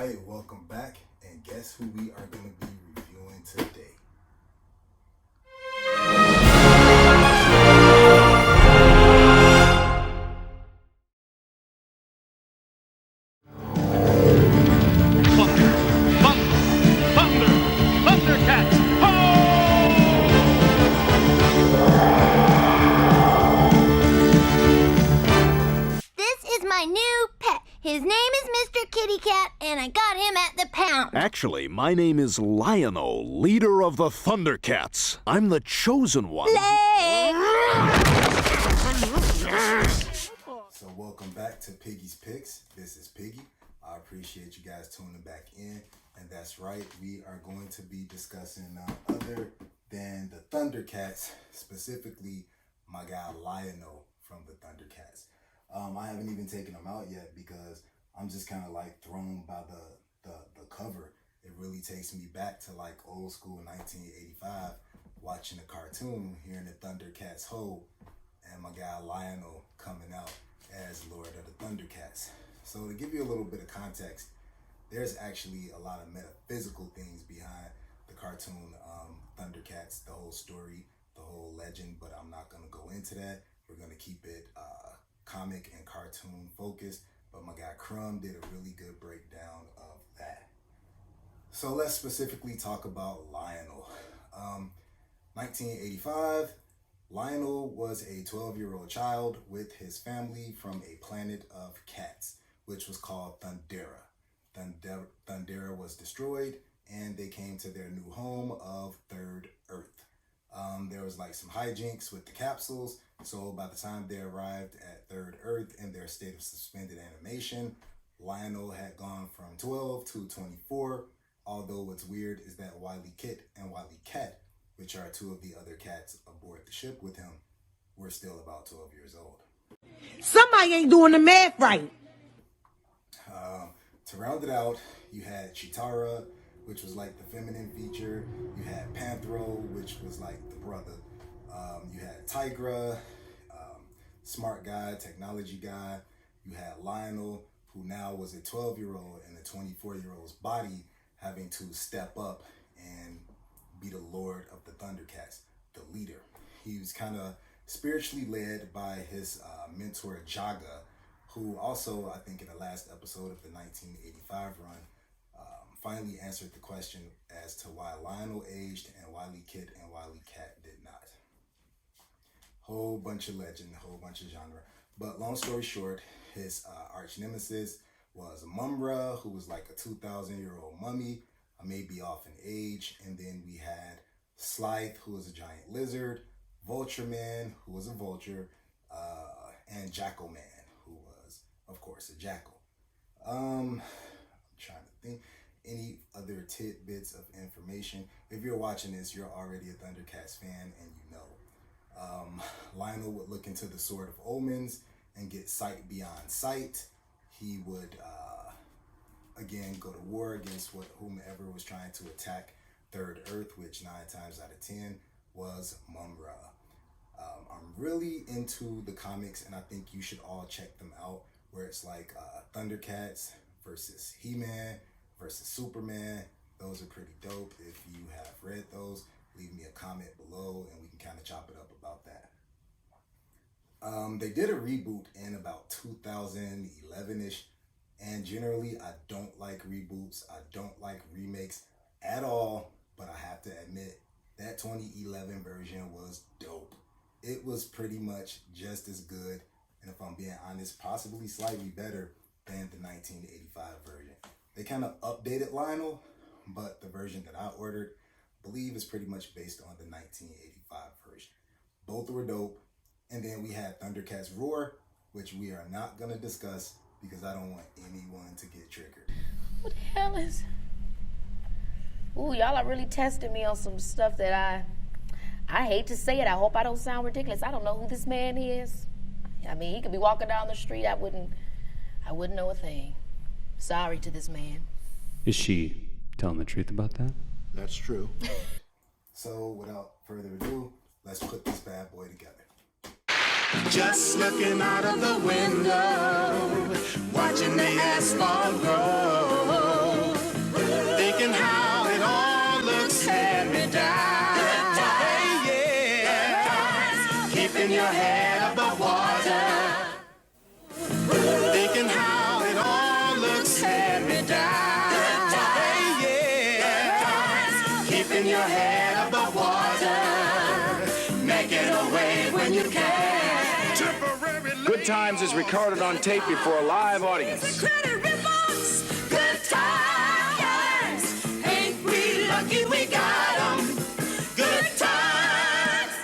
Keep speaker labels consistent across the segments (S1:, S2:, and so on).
S1: right, welcome back, and guess who we are going to be reviewing today?
S2: Thundercats!
S3: This is my new pet. His name is Mr. Kitty Cat, and I got him at the pound.
S4: Actually, my name is Lionel, leader of the Thundercats. I'm the chosen one.
S1: So welcome back to Piggy's Picks. This is Piggy. I appreciate you guys tuning back in. And that's right, we are going to be discussing none other than the Thundercats, specifically my guy Lionel from the Thundercats. I haven't even taken him out yet because I'm just kind of like thrown by the cover. It really takes me back to like old school 1985, watching the cartoon, hearing the Thundercats ho, and my guy Lionel coming out as Lord of the Thundercats. So to give you a little bit of context, there's actually a lot of metaphysical things behind the cartoon Thundercats, the whole story, the whole legend, but I'm not going to go into that. We're going to keep it comic and cartoon focused, but my guy Crumb did a really good breakdown of that. So let's specifically talk about Lionel. 1985, Lionel was a 12-year-old child with his family from a planet of cats, which was called Thundera. Thundera was destroyed, and they came to their new home of Third Earth. There was like some hijinks with the capsules, so by the time they arrived at Third Earth in their state of suspended animation, Lionel had gone from 12 to 24, although what's weird is that Wily Kit and Wily Cat, which are two of the other cats aboard the ship with him, were still about 12 years old.
S5: Somebody ain't doing the math right.
S1: To round it out, you had Chitara, which was like the feminine feature. You had Panthro, which was like the brother. You had Tigra, smart guy, technology guy. You had Lionel, who now was a 12-year-old in a 24-year-old's body, having to step up and be the Lord of the Thundercats, the leader. He was kind of spiritually led by his mentor Jaga, who also, I think in the last episode of the 1985 run, finally answered the question as to why Lionel aged and Wily Kit and Wily Cat did not. Whole bunch of legend, whole bunch of genre. But long story short, his arch nemesis was Mumbra, who was like a 2,000-year-old mummy, maybe off in age. And then we had Slythe, who was a giant lizard, Vulture Man, who was a vulture, and Jackal Man, who was, of course, a jackal. I'm trying to think. Any other tidbits of information? If you're watching this, you're already a Thundercats fan, and you know. Lionel would look into the Sword of Omens and get sight beyond sight. He would, again, go to war against whomever was trying to attack Third Earth, which 9 times out of 10 was Mumbra. I'm really into the comics, and I think you should all check them out, where it's like Thundercats versus He-Man versus Superman. Those are pretty dope. If you have read those, leave me a comment below and we can kind of chop it up about that. They did a reboot in about 2011-ish, and generally I don't like reboots. I don't like remakes at all, but I have to admit that 2011 version was dope. It was pretty much just as good, and if I'm being honest, possibly slightly better than the 1985 version. They kind of updated Lionel, but the version that I ordered, I believe, is pretty much based on the 1985 version. Both were dope. And then we had Thundercats Roar, which we are not going to discuss because I don't want anyone to get triggered.
S6: What the hell is... Ooh, y'all are really testing me on some stuff that I hate to say it. I hope I don't sound ridiculous. I don't know who this man is. I mean, he could be walking down the street. I wouldn't know a thing. Sorry to this man.
S2: Is she telling the truth about that?
S7: That's true.
S1: So without further ado, let's put this bad boy together.
S7: Just looking out of the window, watching the asphalt grow. head above water. Thinking how it all looks hand-me-down. Hey, yeah. Keeping your head above water. Making a way when you can.
S8: Good Times is recorded on tape before a live audience.
S7: Credit reports. Good times. Ain't we lucky we got 'em? Good times.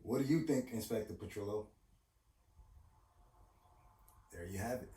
S1: What do you think, Inspector Petrillo? There you have it.